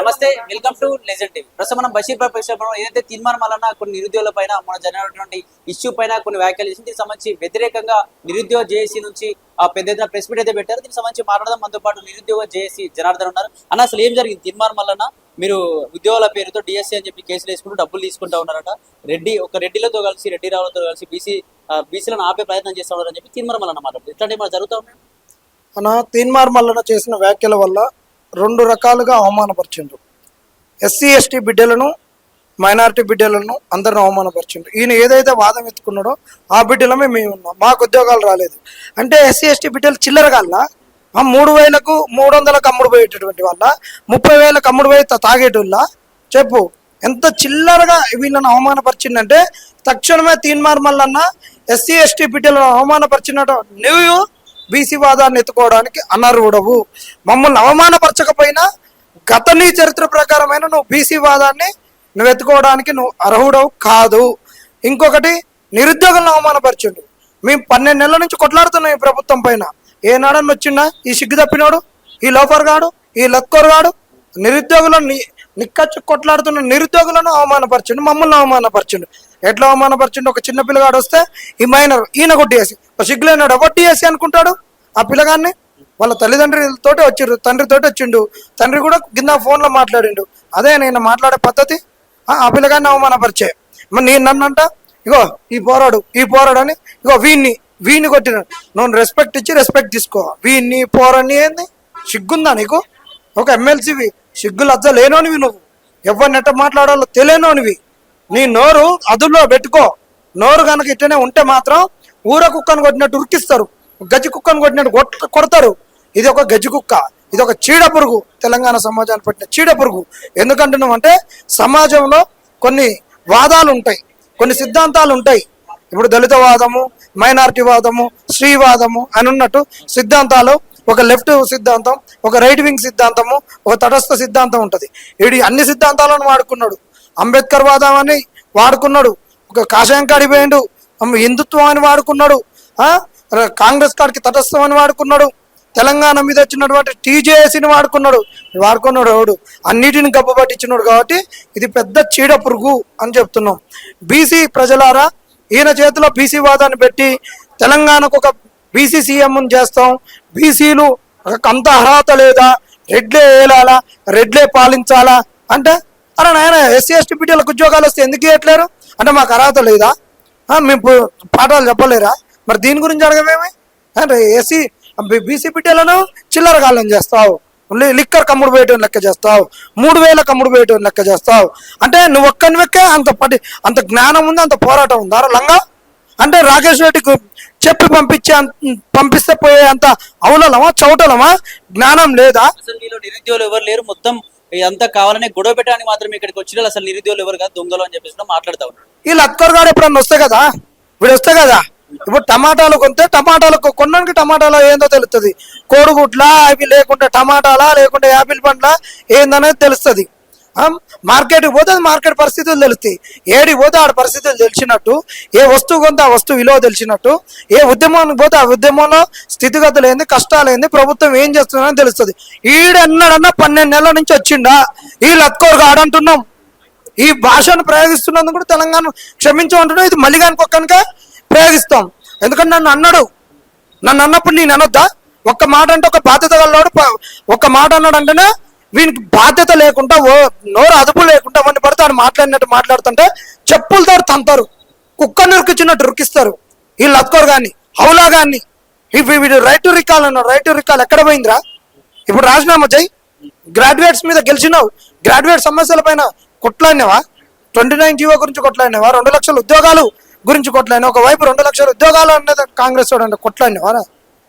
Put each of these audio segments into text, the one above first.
నమస్తే, welcome to legend TV. ప్రస్తుతం మనం బషీర్బాగ్ పరిశ్రమలో ఏదైతే తీర్మానం వలన కొన్ని నిరుద్యోగుల పైన మన జరిగినటువంటి ఇష్యూ పైన కొన్ని వ్యాఖ్యలు చేసి దీనికి సంబంధించి వ్యతిరేకంగా నిరుద్యోగ జేఏసీ నుంచి పెద్ద ఎత్తున ప్రెస్ మీట్ అయితే పెట్టారు. దీనికి సంబంధించి మాట్లాడడం మనతో పాటు నిరుద్యోగ జేఏసీ జనార్దన్ ఉన్నారు. అన్న, అసలు ఏం జరిగింది? తీర్మానం వలన మీరు ఉద్యోగాల పేరుతో డిఎస్సీ అని చెప్పి కేసులు వేసుకుంటూ డబ్బులు తీసుకుంటా ఉన్నారట. రెడ్డిలతో కలిసి రెడ్డి రావులతో కలిసి బీసీలను ఆపే ప్రయత్నం చేస్తా ఉన్నారని చెప్పి తీర్మానం వలన మాట్లాడుతుంది. ఇట్లాంటివి మన జరుగుతూ ఉన్నాయి. అన్న, తీర్మానం వలన చేసిన వ్యాఖ్యల వల్ల రెండు రకాలుగా అవమానపరిచిండు. ఎస్సీ ఎస్టీ బిడ్డలను, మైనారిటీ బిడ్డలను అందరిని అవమానపరిచిండు. ఈయన ఏదైతే వాదం ఎత్తుకున్నాడో ఆ బిడ్డలమే మేము ఉన్నాం, మాకు ఉద్యోగాలు రాలేదు అంటే ఎస్సీ ఎస్టీ బిడ్డలు చిల్లరగాల్లా 3,000కు 300కు అమ్ముడు పోయేటటువంటి వాళ్ళ 30,000కు అమ్ముడు పోయి తాగేటోళ్ళ చెప్పు. ఎంత చిల్లరగా వీళ్ళని అవమానపరిచిందంటే తక్షణమే తీర్మానం వలన ఎస్సీ ఎస్టీ బిడ్డలను అవమానపరిచినట్టు నువ్వు బీసీ వాదాన్ని ఎత్తుకోవడానికి అనర్హుడవు. మమ్మల్ని అవమానపరచకపోయినా గత నీ చరిత్ర ప్రకారమైన నువ్వు బీసీ వాదాన్ని నువ్వు ఎత్తుకోవడానికి నువ్వు అర్హుడవు కాదు. ఇంకొకటి, నిరుద్యోగులను అవమానపరిచిండు. మేము 12 నెలల నుంచి కొట్లాడుతున్నాం ఈ ప్రభుత్వం పైన. ఏనాడని వచ్చిండా ఈ సిగ్గు తప్పినోడు, ఈ లోఫర్ గాడు, ఈ లక్కోర్ గాడు? నిరుద్యోగులను నిక్కచ్చు కొట్లాడుతున్న నిరుద్యోగులను అవమానపరిచిండు, మమ్మల్ని అవమానపరిచిండు. ఎట్లా అవమానపరిచిండు? ఒక చిన్న పిల్లగాడు వస్తే ఈ మైనర్ ఈయన కొట్టేసి సిగ్గులేనాడు వడ్డీసి అనుకుంటాడు. ఆ పిల్లగాన్ని వాళ్ళ తల్లిదండ్రులతోటి వచ్చిండు, తండ్రితోటి వచ్చిండు. తండ్రి కూడా కింద ఫోన్లో మాట్లాడిండు. అదే నేను మాట్లాడే పద్ధతి. ఆ పిల్లగాన్ని అవమానపరిచే మరి నేను నన్నంట ఇగో ఈ పోరాడు అని ఇగో వీడిని కొట్టినాడు. నువ్వు రెస్పెక్ట్ ఇచ్చి రెస్పెక్ట్ తీసుకో. వీడిని పోరాడిని ఏంది? సిగ్గుందా నీకు? ఒక ఎమ్మెల్సీవి, సిగ్గు లజ్జ లేనోనివి నువ్వు. ఎవరిని ఎట్ట మాట్లాడాలో తెలియనోనివి. నీ నోరు అదుల్లో పెట్టుకో. నోరు కనుక ఇట్టనే ఉంటే మాత్రం ఊర కుక్కను కొట్టినట్టు ఉరికిస్తారు, గజ్జి కుక్కను కొట్టినట్టు కొడతారు. ఇది ఒక గజ్జి కుక్క, ఇది ఒక చీడ పురుగు, తెలంగాణ సమాజాన్ని పట్టిన చీడ పురుగు. ఎందుకంటున్నామంటే సమాజంలో కొన్ని వాదాలు ఉంటాయి, కొన్ని సిద్ధాంతాలు ఉంటాయి. ఇప్పుడు దళిత వాదము, మైనారిటీ వాదము, స్త్రీవాదము అని ఉన్నట్టు సిద్ధాంతాలు, ఒక లెఫ్ట్ సిద్ధాంతం, ఒక రైట్ వింగ్ సిద్ధాంతము, ఒక తటస్థ సిద్ధాంతం ఉంటుంది. వీడి అన్ని సిద్ధాంతాలను వాడుకున్నాడు. అంబేద్కర్ వాదాన్ని వాడుకున్నాడు, ఒక కాషాయం కాడిపోయిండు, హిందుత్వం అని వాడుకున్నాడు, కాంగ్రెస్ కాడికి తటస్థం అని వాడుకున్నాడు, తెలంగాణ మీద వచ్చినటువంటి టీజేఎస్ని వాడుకున్నాడు. ఎవడు అన్నిటిని గబ్బు పట్టించినాడు. కాబట్టి ఇది పెద్ద చీడ పురుగు అని చెప్తున్నాం. బీసీ ప్రజలారా, ఈయన చేతిలో బీసీ వాదాన్ని పెట్టి తెలంగాణకు ఒక బీసీ సీఎంని చేస్తాం, బీసీలు అంత అర్హత లేదా, రెడ్లే ఏలాలా, రెడ్లే పాలించాలా అంటే, అరే నాయన ఎస్సీ ఎస్టీ బిడ్డలకు ఉద్యోగాలు వస్తే ఎందుకు ఇవ్వట్లేరు అంటే మాకు అర్హత లేదా, మేము పాఠాలు చెప్పలేరా? మరి దీని గురించి అడగమేమి అంటే బీసీ బిడ్డలను చిల్లరగాళ్ళం చేస్తావు, లిక్కర్ కమ్ముడు పోయేటోని లెక్క చేస్తావు, 3,000 కమ్ముడు పోయేటోని లెక్క చేస్తావు. అంటే నువ్వు ఒక్కనివెక్కే అంత జ్ఞానం ఉంది, అంత పోరాటం ఉందా లంగా? అంటే రాకేష్ రెడ్డికి చెప్పి పంపిస్తే పోయే అంత అవులమా చౌటలమా? జ్ఞానం లేదా? అసలు మీలో నిరుద్యోగులు ఎవరు లేరు, మొత్తం అంతా కావాలనే గొడవ పెట్టడానికి మాత్రం ఇక్కడికి వచ్చిన అసలు నిరుద్యోగులు ఎవరు కాదు, దొంగలు అని చెప్పేసి మాట్లాడుతూ ఉన్నారు. ఈ లత్కర్ గారు ఎప్పుడన్నా వస్తే కదా, వీడు వస్తే కదా. ఇప్పుడు టమాటాలు కొంటే కొన్నానికి టమాటాలో ఏందో తెలుస్తుంది. కోడిగుడ్లా అవి లేకుంటే టమాటాలా లేకుంటే యాపిల్ పండ్లా ఏందనేది తెలుస్తుంది. మార్కెట్కి పోతే అది మార్కెట్ పరిస్థితులు తెలుస్తాయి. ఏడికి పోతే ఆడ పరిస్థితులు తెలిసినట్టు, ఏ వస్తువు కొంటే ఆ వస్తువు విలువ తెలిసినట్టు, ఏ ఉద్యమానికి పోతే ఆ ఉద్యమంలో స్థితిగతులు ఏంది, కష్టాలు ఏంది, ప్రభుత్వం ఏం చేస్తుందని తెలుస్తుంది. ఈడన్నాడన్నా 12 నెలల నుంచి వచ్చిండా ఈ లత్కోరుగా ఆడంటున్నాం. ఈ భాషను ప్రయోగిస్తున్నందుకు కూడా తెలంగాణ క్షమించమంటున్నాం. ఇది మళ్ళీ కనుక ప్రయోగిస్తాం. ఎందుకంటే నన్ను అన్నప్పుడు నేను అనొద్దా? ఒక్క మాట అంటే ఒక బాధ్యత గలవాడు ఒక్క మాట అన్నాడు అంటేనే వీనికి బాధ్యత లేకుండా, నోరు అదుపు లేకుండా అవన్నీ పడితే ఆయన మాట్లాడినట్టు మాట్లాడుతుంటే చెప్పులతో తంతారు, కుక్కని ఉరికిచ్చినట్టు ఉరికిస్తారు. ఈ లత్కోర్ కానీ హౌలా కానీ వీడు రైట్ టు రికాల్ అన్నాడు. రైట్ టు రికాల్ ఎక్కడ పోయిందిరా? ఇప్పుడు రాజీనామా చేయి. గ్రాడ్యుయేట్స్ మీద గెలిచినావు, గ్రాడ్యుయేట్ సమస్యల పైన కొట్లాడినావా? 29 జీవో గురించి కొట్లాడినావా? 2 లక్షల ఉద్యోగాలు గురించి కొట్లాడినా. ఒకవైపు 2 లక్షల ఉద్యోగాలు అన్నది కాంగ్రెస్ వాడు అంటే కొట్లాడినావా?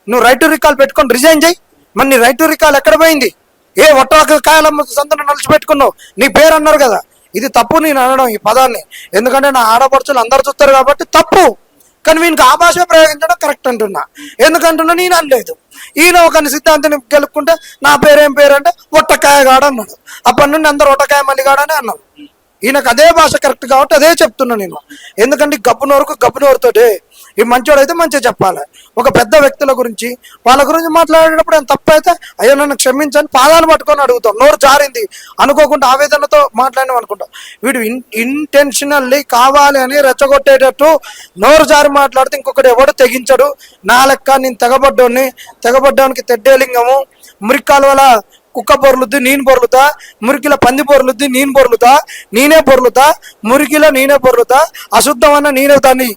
నువ్వు రైట్ టు రికాల్ పెట్టుకొని రిజైన్ చేయి. మరి నీ రైట్ టు రికాల్ ఎక్కడ పోయింది? ఏ ఒట్టకాయలమ్మ సంతను నలిచిపెట్టుకున్నావు, నీ పేరు అన్నారు కదా. ఇది తప్పు నేను అనడం ఈ పదాన్ని, ఎందుకంటే నా ఆడపడుచులు అందరు చూస్తారు కాబట్టి తప్పు. కానీ వీనికి ఆ భాష ప్రయోగించడం కరెక్ట్ అంటున్నా. ఎందుకంటున్నా నేను అనలేదు. ఈయన ఒక సిద్ధాంతాన్ని గెలుపుకుంటే నా పేరేం పేరు అంటే ఒట్టకాయగాడు అన్నాడు. అప్పటి నుండి అందరు ఒట్టకాయ మల్లిగాడని అన్నాడు. ఈయనకు అదే భాష కరెక్ట్ కాబట్టి అదే చెప్తున్నా నేను. ఎందుకంటే గబ్బునోరుకు గబ్బునోరుతోటి ఈ మంచోడు అయితే మంచిగా చెప్పాలి. ఒక పెద్ద వ్యక్తుల గురించి వాళ్ళ గురించి మాట్లాడేటప్పుడు ఏం తప్పు అయితే అయ్యో నన్ను క్షమించని పాదాలు పట్టుకొని అడుగుతాం. నోరు జారింది అనుకోకుండా ఆవేదనతో మాట్లాడినాం అనుకుంటాం. వీడు ఇంటెన్షనల్లీ కావాలి అని రెచ్చగొట్టేటట్టు నోరు జారి మాట్లాడితే ఇంకొకటి ఎవడు తెగించడు. నా లెక్క నేను తెగబడ్డానికి తెడ్డేలింగము, మురికాల వల్ల కుక్క బొర్లుద్ది నేను బొర్లుతా, మురికిల పంది బొర్లుద్ది నేను బొర్లుతా, నేనే బొర్లుతా, మురికిలో నేనే బొర్లుతా, అశుద్ధమన్న నేనే దాన్ని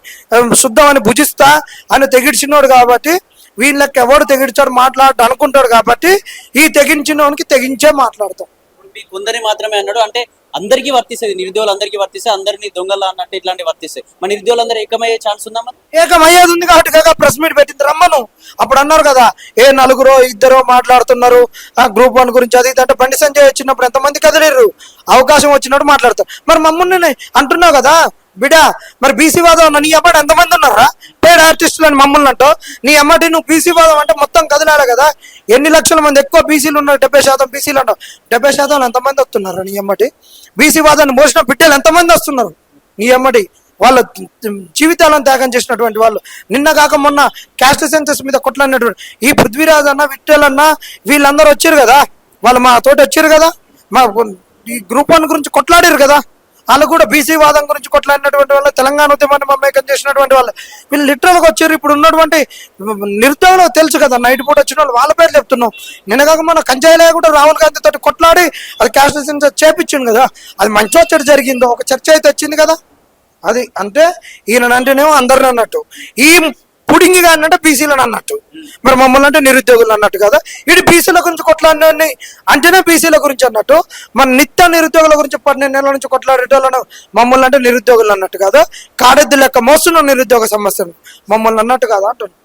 శుద్ధమని భుజిస్తా అని తెగిడిచినోడు కాబట్టి వీళ్ళకి ఎవడు తెగిడిచాడు మాట్లాడు అనుకుంటాడు కాబట్టి ఈ తెగించినోనికి తెగించే మాట్లాడతాం. మీ కొందరి మాత్రమే అన్నాడు, అంటే అందరికీ వర్తిస్తుంది, నిరుద్యోగులు అందరికీ వర్తిస్తే, అందరినీ దొంగల అన్నట్టు ఇట్లాంటివి వర్తిస్తాయి. మన నిరుద్యోగులందరూ ఏకమయ్యే ఛాన్స్ ఉందా మరి? ఏకమయ్యేది ఉంది కాబట్టి కాక ప్రెస్ మీట్ పెట్టింది రమ్మను. అప్పుడు అన్నారు కదా ఏ నలుగురో ఇద్దరో మాట్లాడుతున్నారు ఆ గ్రూప్ 1 గురించి అది ఇది అంటే బండి సంజయ్ వచ్చినప్పుడు ఎంతమంది కదిలేరు, అవకాశం వచ్చినప్పుడు మాట్లాడతారు. మరి మమ్మల్ని అంటున్నావు కదా బిడా, మరి బీసీ వాదం నీ అమ్మాటి ఎంతమంది ఉన్నారా పేడ్ ఆర్టిస్టులు అని మమ్మల్ని అంటో, నీ అమ్మాటి నువ్వు బీసీ వాదం అంటే మొత్తం కదిలాలి కదా. ఎన్ని లక్షల మంది ఎక్కువ బీసీలు ఉన్నారు, 70% బీసీలు అంటావు, 70% ఎంతమంది వస్తున్నారు నీ అమ్మటి? బీసీ వాదాన్ని మోసిన బిడ్డలు ఎంతమంది వస్తున్నారు నీ అమ్మటి? వాళ్ళ జీవితాలను త్యాగం చేసినటువంటి వాళ్ళు, నిన్న కాక మొన్న క్యాస్ట్ సెన్సస్ మీద కొట్లాడినటువంటి ఈ పృథ్వీరాజ్ అన్న, విఠల్ అన్న వీళ్ళందరూ వచ్చారు కదా, వాళ్ళు మా తోటి వచ్చారు కదా, మా ఈ గ్రూప్ 1 గురించి కొట్లాడారు కదా, వాళ్ళు కూడా బీసీ వాదం గురించి కొట్లాడినటువంటి వాళ్ళు, తెలంగాణ ఉద్యమాన్ని మమేకం చేసినటువంటి వాళ్ళు, వీళ్ళు లిటరల్గా వచ్చారు. ఇప్పుడు ఉన్నటువంటి నిరుద్యోగులు తెలుసు కదా, నైట్ పూట వచ్చిన వాళ్ళు వాళ్ళ పేరు చెప్తున్నాం. నిన్నగాక మన కంచాయిలే కూడా రాహుల్ గాంధీ తోటి కొట్లాడి అది క్యాస్ట్ సెన్సస్ చేపించింది కదా, అది మంచి చర్చ జరిగిందో, ఒక చర్చ అయితే వచ్చింది కదా. అది అంటే ఈయన అంటేనేమో అందరిని అన్నట్టు, ఈ పుడింగిగా అంటే బీసీలను అన్నట్టు, మరి మమ్మల్ని అంటే నిరుద్యోగులు అన్నట్టు కదా. ఇది బీసీల గురించి కొట్లాడిన అంటేనే బీసీల గురించి అన్నట్టు, మన నిత్య నిరుద్యోగుల గురించి 12 నెలల నుంచి కొట్లాడేటోళ్ళను మమ్మల్ని అంటే నిరుద్యోగులు అన్నట్టు కదా. కాడెద్దు లెక్క మోస్తున్న నిరుద్యోగ సమస్యను మమ్మల్ని అన్నట్టు కదా అంటున్నాను.